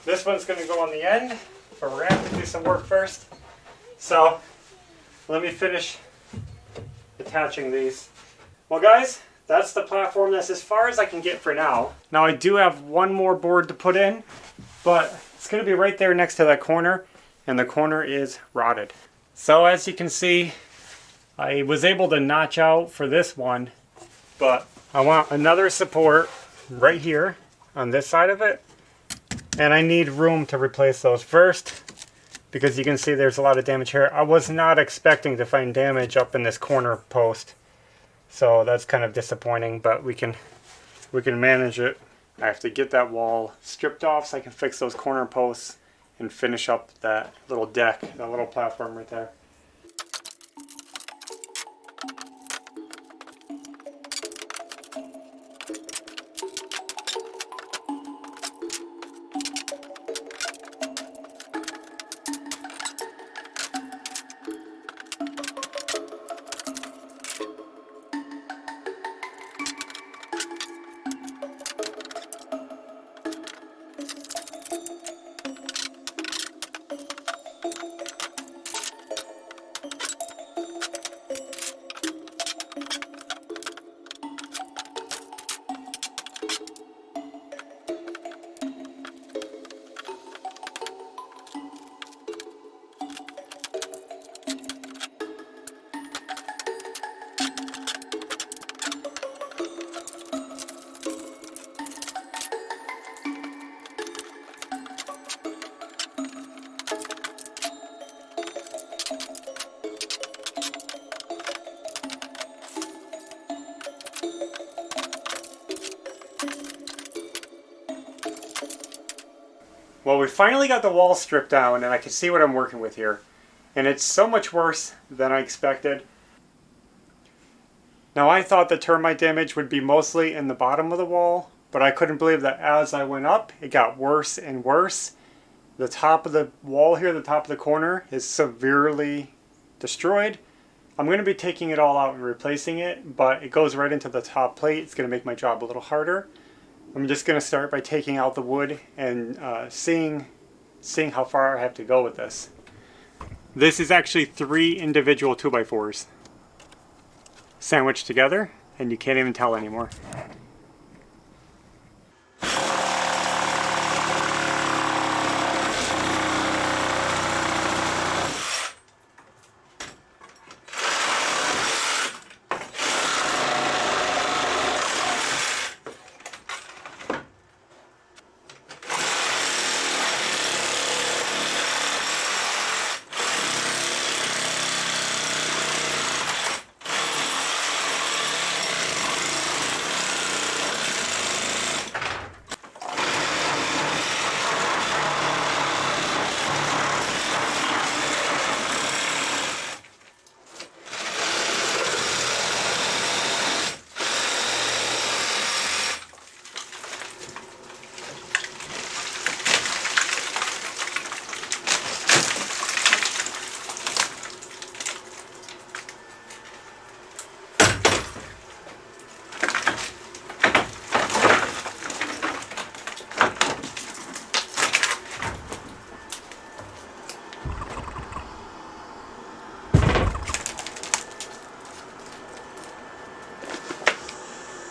This one's going to go on the end, but we're going to have to do some work first. So let me finish attaching these. Well guys, that's the platform. That's as far as I can get for now. Now I do have one more board to put in, but it's going to be right there next to that corner, and the corner is rotted. So as you can see, I was able to notch out for this one, but I want another support right here on this side of it, and I need room to replace those first because you can see there's a lot of damage here. I was not expecting to find damage up in this corner post, so that's kind of disappointing, but we can manage it. I have to get that wall stripped off so I can fix those corner posts and finish up that little deck, that little platform right there. Well, we finally got the wall stripped down and I can see what I'm working with here. And it's so much worse than I expected. Now I thought the termite damage would be mostly in the bottom of the wall, but I couldn't believe that as I went up, it got worse and worse. The top of the wall here, the top of the corner, is severely destroyed. I'm going to be taking it all out and replacing it, but it goes right into the top plate. It's going to make my job a little harder. I'm just going to start by taking out the wood and seeing how far I have to go with this. This is actually 3 individual 2x4s sandwiched together, and you can't even tell anymore.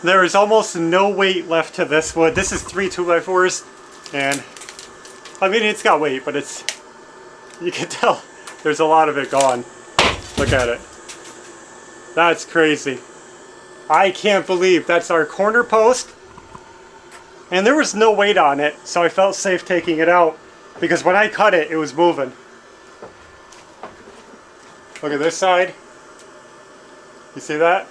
There is almost no weight left to this wood. This is 3 2x4s, and I mean it's got weight, but it's, you can tell there's a lot of it gone. Look at it. That's crazy. I can't believe that's our corner post, and there was no weight on it, so I felt safe taking it out because when I cut it, it was moving. Look at this side. You see that?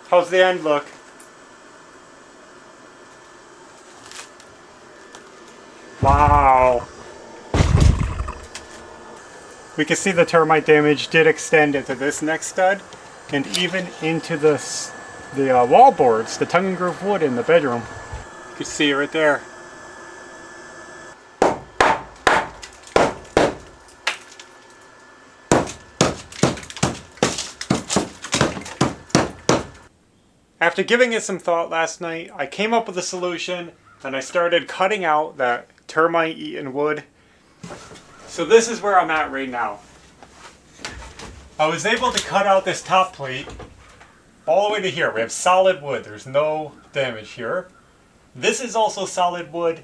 How's the end look? Wow. We can see the termite damage did extend into this next stud and even into the wall boards, the tongue and groove wood in the bedroom. You can see it right there. After giving it some thought last night, I came up with a solution and I started cutting out that termite-eaten wood. So this is where I'm at right now. I was able to cut out this top plate all the way to here. We have solid wood. There's no damage here. This is also solid wood.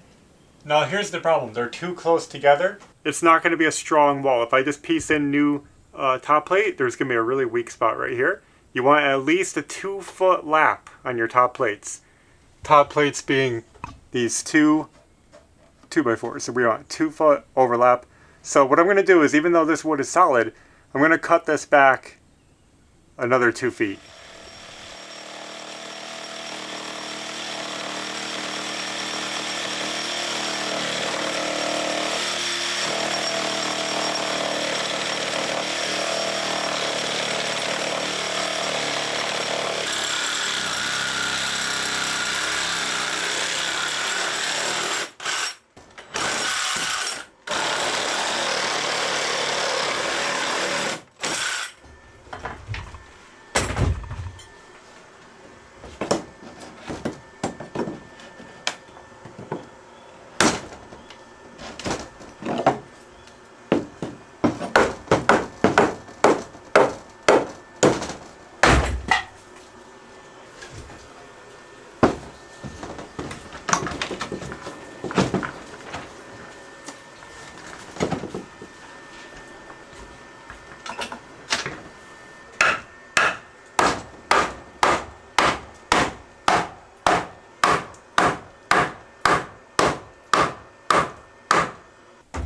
Now here's the problem. They're too close together. It's not going to be a strong wall. If I just piece in new top plate, there's going to be a really weak spot right here. You want at least a 2-foot lap on your top plates. Top plates being these 2x4s. So we want 2-foot overlap. So what I'm going to do is, even though this wood is solid, I'm going to cut this back another 2 feet.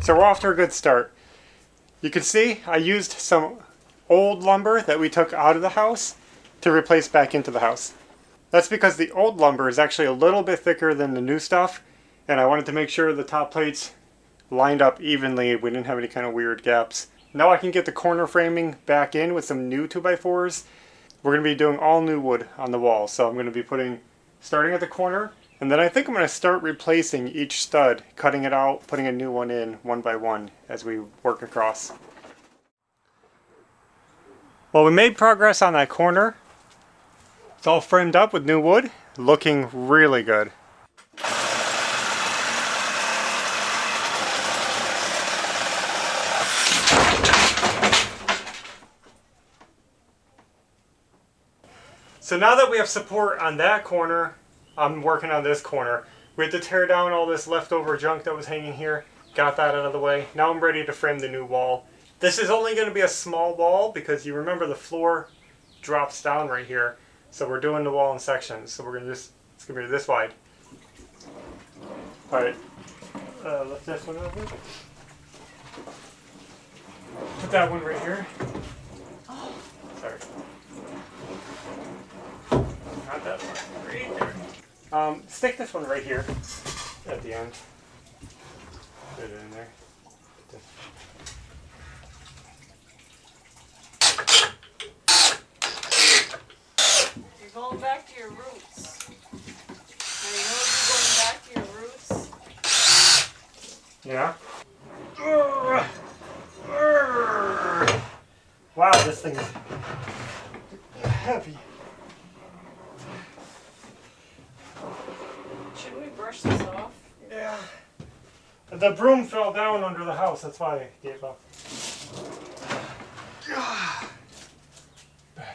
So we're off to a good start. You can see I used some old lumber that we took out of the house to replace back into the house. That's because the old lumber is actually a little bit thicker than the new stuff, and I wanted to make sure the top plates lined up evenly. We didn't have any kind of weird gaps. Now I can get the corner framing back in with some new 2x4s. We're going to be doing all new wood on the wall, so I'm going to be starting at the corner. And then I think I'm going to start replacing each stud, cutting it out, putting a new one in one by one as we work across. Well, we made progress on that corner. It's all framed up with new wood, looking really good. So now that we have support on that corner, I'm working on this corner. We had to tear down all this leftover junk that was hanging here. Got that out of the way. Now I'm ready to frame the new wall. This is only going to be a small wall because you remember the floor drops down right here. So we're doing the wall in sections. So it's going to be this wide. Alright, lift this one over. Put that one right here. Sorry. Not that one. Right there. Stick this one right here at the end. Put it in there. You're going back to your roots. Now you know if you're going back to your roots. Yeah. Wow, this thing is heavy. Should we brush this off? Yeah. The broom fell down under the house, that's why I gave up. Better.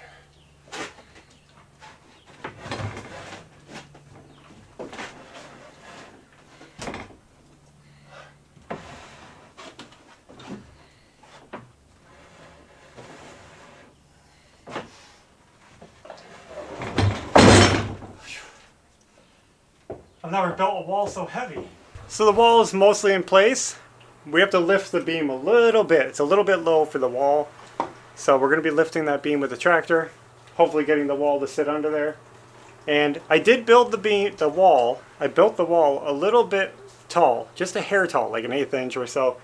I've never built a wall so heavy. So the wall is mostly in place. We have to lift the beam a little bit. It's a little bit low for the wall. So we're going to be lifting that beam with the tractor, hopefully getting the wall to sit under there. And I did build the wall. I built the wall a little bit tall, just a hair tall, like an 1/8 inch or so,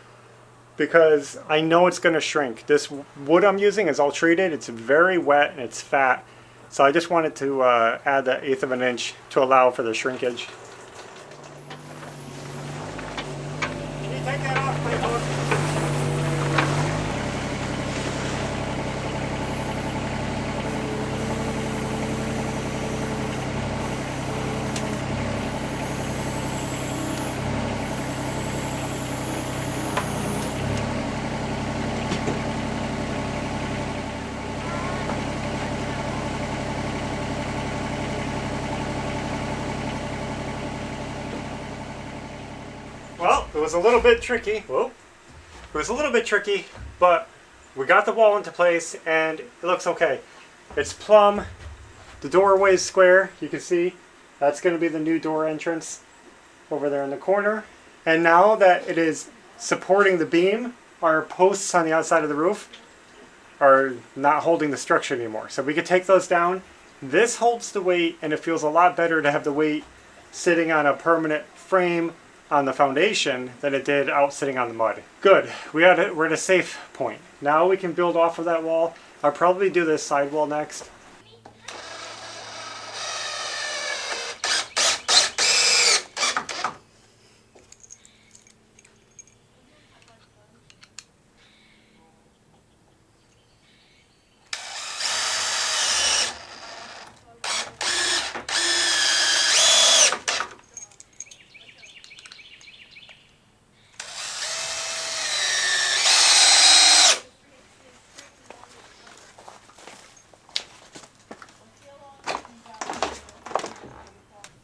because I know it's going to shrink. This wood I'm using is all treated. It's very wet and it's fat. So I just wanted to add that 1/8 of an inch to allow for the shrinkage. Take that off, Playbook. was a little bit tricky. Whoa. It was a little bit tricky, but we got the wall into place and it looks okay. It's plumb. The doorway is square. You can see that's going to be the new door entrance over there in the corner. And now that it is supporting the beam, our posts on the outside of the roof are not holding the structure anymore. So we could take those down. This holds the weight, and it feels a lot better to have the weight sitting on a permanent frame on the foundation than it did out sitting on the mud. Good. We're at a safe point. Now we can build off of that wall. I'll probably do this sidewall next.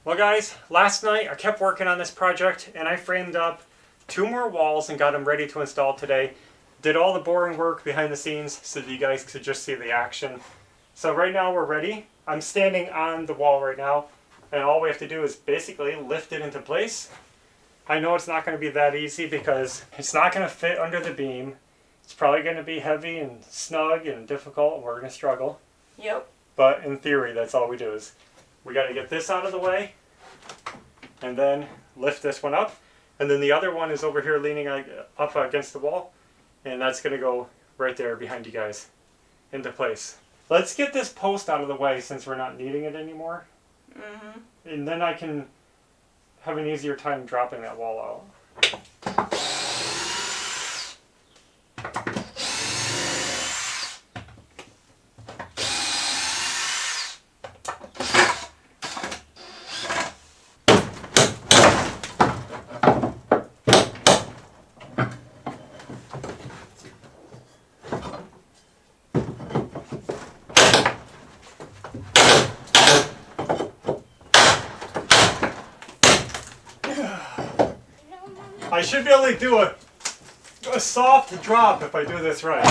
Well guys, last night I kept working on this project and I framed up 2 more walls and got them ready to install today. Did all the boring work behind the scenes so that you guys could just see the action. So right now we're ready. I'm standing on the wall right now and all we have to do is basically lift it into place. I know it's not going to be that easy because it's not going to fit under the beam. It's probably going to be heavy and snug and difficult and we're going to struggle. Yep. But in theory that's all we do is we got to get this out of the way and then lift this one up, and then the other one is over here leaning up against the wall, and that's going to go right there behind you guys into place. Let's get this post out of the way since we're not needing it anymore. And then I can have an easier time dropping that wall out. I should be able to do a soft drop if I do this right.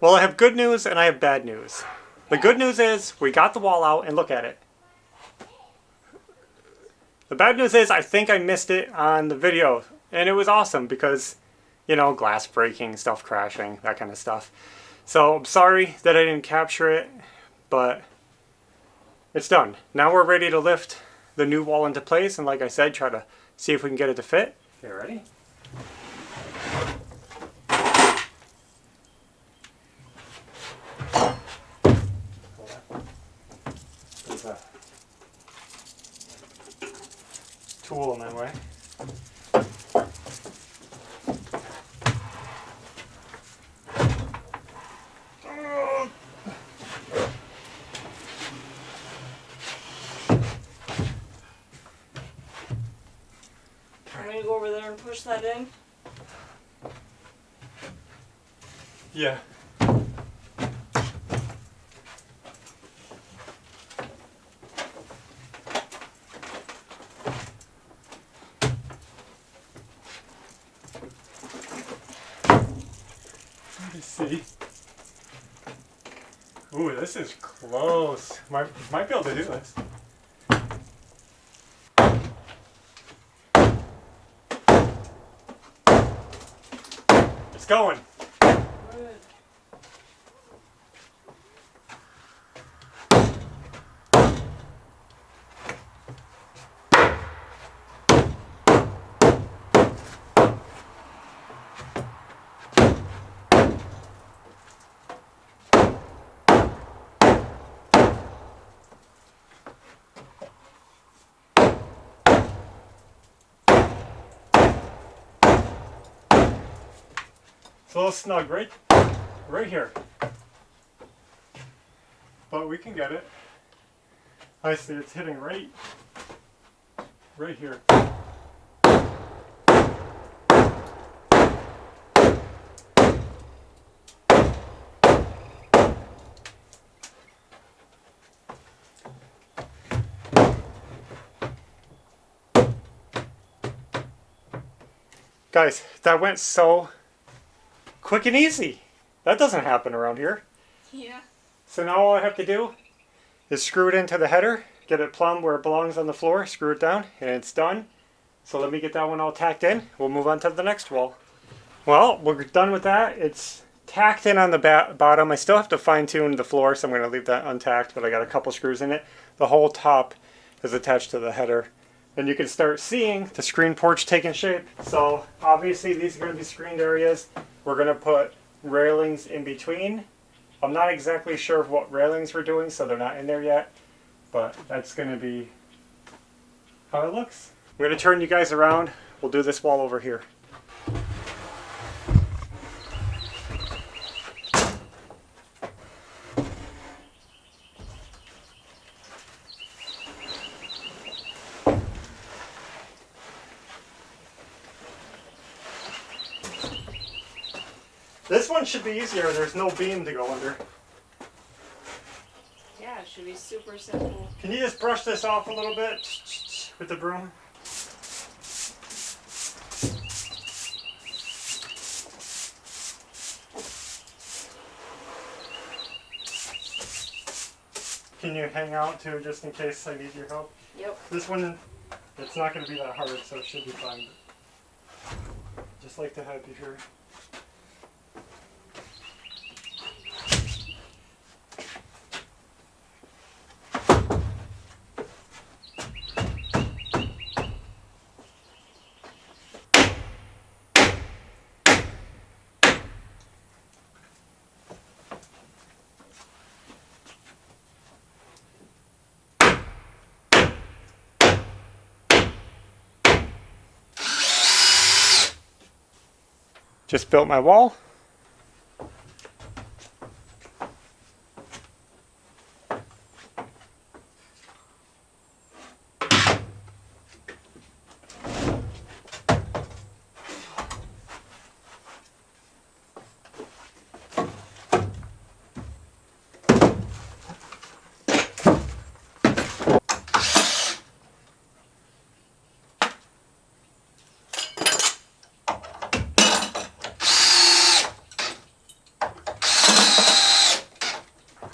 Well, I have good news and I have bad news. The good news is we got the wall out and look at it. The bad news is I think I missed it on the video. And it was awesome because, you know, glass breaking, stuff crashing, that kind of stuff. So I'm sorry that I didn't capture it, but it's done. Now we're ready to lift the new wall into place and, like I said, try to see if we can get it to fit. Okay, ready? There's a tool in my way. I'm gonna go over there and push that in. Yeah. Let me see. Ooh, this is close. Might be able to do this. It's going. Good. It's a little snug right here. But we can get it. I see it's hitting right here. Guys, that went so quick and easy. That doesn't happen around here. Yeah. So now all I have to do is screw it into the header, get it plumb where it belongs on the floor, screw it down, and it's done. So let me get that one all tacked in. We'll move on to the next wall. Well, we're done with that. It's tacked in on the bottom. I still have to fine tune the floor, so I'm going to leave that untacked, but I got a couple screws in it. The whole top is attached to the header. And you can start seeing the screen porch taking shape. So obviously these are going to be screened areas. We're going to put railings in between. I'm not exactly sure of what railings we're doing, so they're not in there yet. But that's going to be how it looks. I'm going to turn you guys around. We'll do this wall over here. This one should be easier. There's no beam to go under. Yeah, it should be super simple. Can you just brush this off a little bit with the broom? Can you hang out too, just in case I need your help? Yep. This one, it's not going to be that hard, so it should be fine. Just like to have you here. Just built my wall.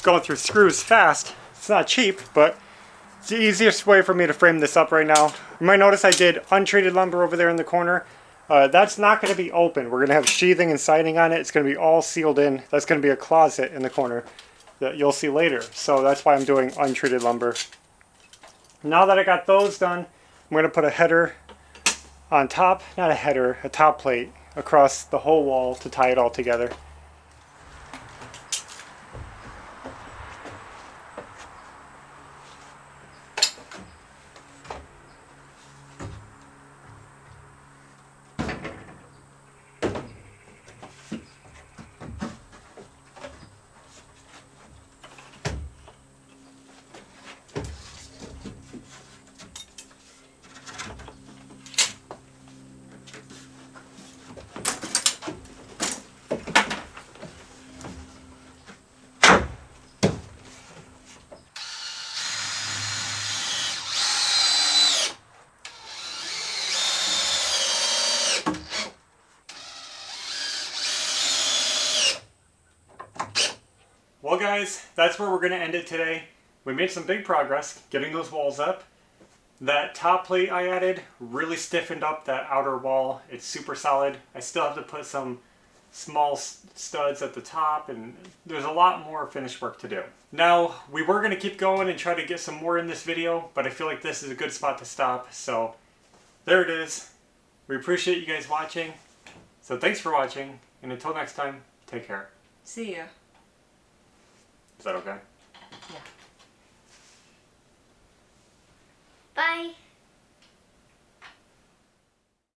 Going through screws fast. It's not cheap, but it's the easiest way for me to frame this up right now. You might notice I did untreated lumber over there in the corner. That's not going to be open. We're going to have sheathing and siding on it. It's going to be all sealed in. That's going to be a closet in the corner that you'll see later. So that's why I'm doing untreated lumber. Now that I got those done, I'm going to put a header on top. Not a header, a top plate across the whole wall to tie it all together. Well guys, that's where we're going to end it today. We made some big progress getting those walls up. That top plate I added really stiffened up that outer wall. It's super solid. I still have to put some small studs at the top, and there's a lot more finish work to do. Now, we were going to keep going and try to get some more in this video, but I feel like this is a good spot to stop. So there it is. We appreciate you guys watching. So thanks for watching, and until next time, take care. See ya. Is that okay? Yeah. Bye.